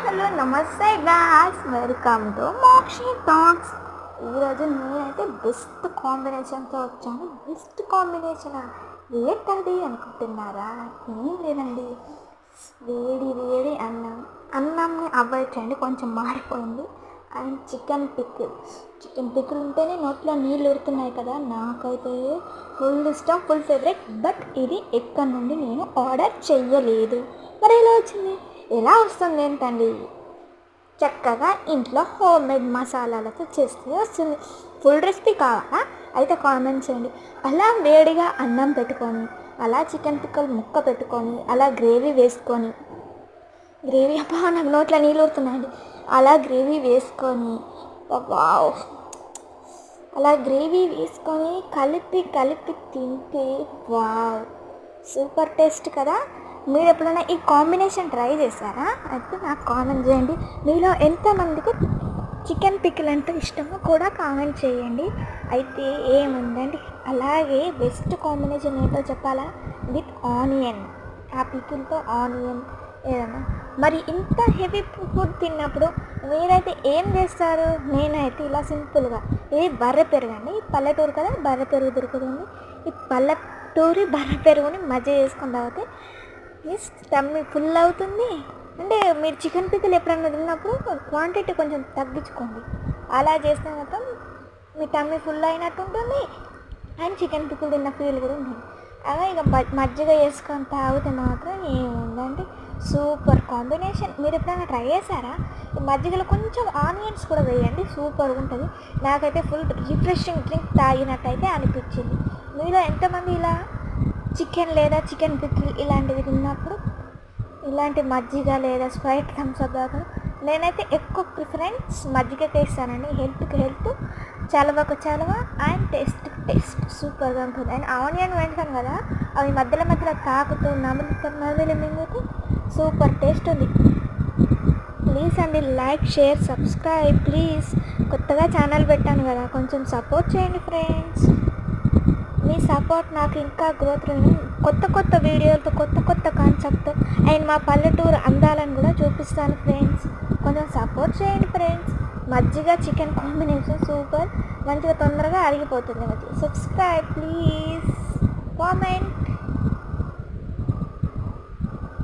Hello నమస్తే guys, welcome to Mokshi talks. ఈరోజు నేనైతే బెస్ట్ కాంబినేషన్తో వచ్చాను. బెస్ట్ కాంబినేషన్ ఏంటది అనుకుంటున్నారా? ఏం లేదండి, వేడి వేడి అన్నంని అవాయిడ్ చేయండి, కొంచెం మారిపోయింది. అండ్ చికెన్ పికిల్ ఉంటేనే నోట్లో నీళ్ళు ఉడుతున్నాయి కదా. నాకైతే ఫుల్ ఇష్టం, ఫుల్ ఫేవరెట్. బట్ ఇది ఎక్కడి నుండి నేను ఆర్డర్ చెయ్యలేదు. మరి ఎలా వచ్చింది, ఎలా వస్తుంది ఏంటండి? చక్కగా ఇంట్లో హోమ్ మేడ్ మసాలాలతో చేస్తే వస్తుంది. ఫుల్ రెసిపీ కావాలా? అయితే కామెంట్ చేయండి. అలా వేడిగా అన్నం పెట్టుకొని, అలా చికెన్ పిక్కలు ముక్క పెట్టుకొని, అలా గ్రేవీ వేసుకొని, అబ్బా నాకు నోట్లో నీళ్ళు ఊరుతున్నాయండి. అలా గ్రేవీ వేసుకొని, వావ్, అలా గ్రేవీ వేసుకొని కలిపి తింటే వావ్, సూపర్ టేస్ట్ కదా. మీరు ఎప్పుడైనా ఈ కాంబినేషన్ ట్రై చేశారా? అయితే నాకు కామెంట్ చేయండి. మీలో ఎంతమందికి చికెన్ పికిల్ అంటే ఇష్టమో కూడా కామెంట్ చేయండి. అయితే ఏముందండి, అలాగే బెస్ట్ కాంబినేషన్ ఏంటో చెప్పాలా? With onion. ఆ పికిల్తో ఆనియన్ ఏదన్నా. మరి ఇంత హెవీ ఫుడ్ తిన్నప్పుడు మీరైతే ఏం చేస్తారు? నేనైతే ఇలా సింపుల్గా బర్రె పెరుగు అండి, పల్లెటూరు కదా, బర్రె పెరుగు దొరుకుతుంది. ఈ పల్లెటూరి బర్రె పెరుగుని మజ్జిగ చేసుకొని తాగితే టమ్మీ ఫుల్ అవుతుంది. అంటే మీరు చికెన్ పికిల్ ఎప్పుడన్నా తిన్నప్పుడు క్వాంటిటీ కొంచెం తగ్గించుకోండి. అలా చేస్తే మాత్రం మీ టమ్మీ ఫుల్ అయినట్టు ఉంటుంది, అండ్ చికెన్ పికిల్ తిన్న ఫీల్ కూడా ఉంటుంది. అలా ఇక మజ్జిగ వేసుకొని తాగితే మాత్రం ఏముందండి, సూపర్ కాంబినేషన్. మీరు ఎప్పుడైనా ట్రై చేశారా? ఈ మజ్జిగలో కొంచెం ఆనియన్స్ కూడా వేయండి, సూపర్గా ఉంటుంది. నాకైతే ఫుల్ రిఫ్రెషింగ్ డ్రింక్ తాగినట్టయితే అనిపించింది. మీలో ఎంతమంది ఇలా చికెన్ లేదా చికెన్ పికిల్ ఇలాంటివి తిన్నప్పుడు ఇలాంటి మజ్జిగ లేదా స్ప్రైట్ థమ్స్అప్ దాకా? నేనైతే ఎక్కువ ప్రిఫరెన్స్ మజ్జిగకే ఇస్తానండి. హెల్త్కి హెల్త్, చలవకు చలవ, అండ్ టేస్ట్కి టేస్ట్ సూపర్గా ఉంటుంది. అండ్ ఆనియన్ వేస్తాం కదా, అవి మధ్యలో తాకుతూ నమిలి మింగితే సూపర్ టేస్ట్ ఉంది. ప్లీజ్ అండి, లైక్, షేర్, సబ్స్క్రైబ్ ప్లీజ్. కొత్తగా ఛానల్ పెట్టాను కదా, కొంచెం సపోర్ట్ చేయండి ఫ్రెండ్స్. మీ సపోర్ట్ నాకు ఇంకా గ్రోత్, కొత్త వీడియోలతో కొత్త కాన్సెప్ట్ అండ్ మా పల్లెటూరు అందాలను కూడా చూపిస్తాను ఫ్రెండ్స్. కొంచెం సపోర్ట్ చేయండి ఫ్రెండ్స్. మజ్జిగ చికెన్ కాంబినేషన్ సూపర్, మంచిగా తొందరగా అరిగిపోతుంది. Subscribe please, comment.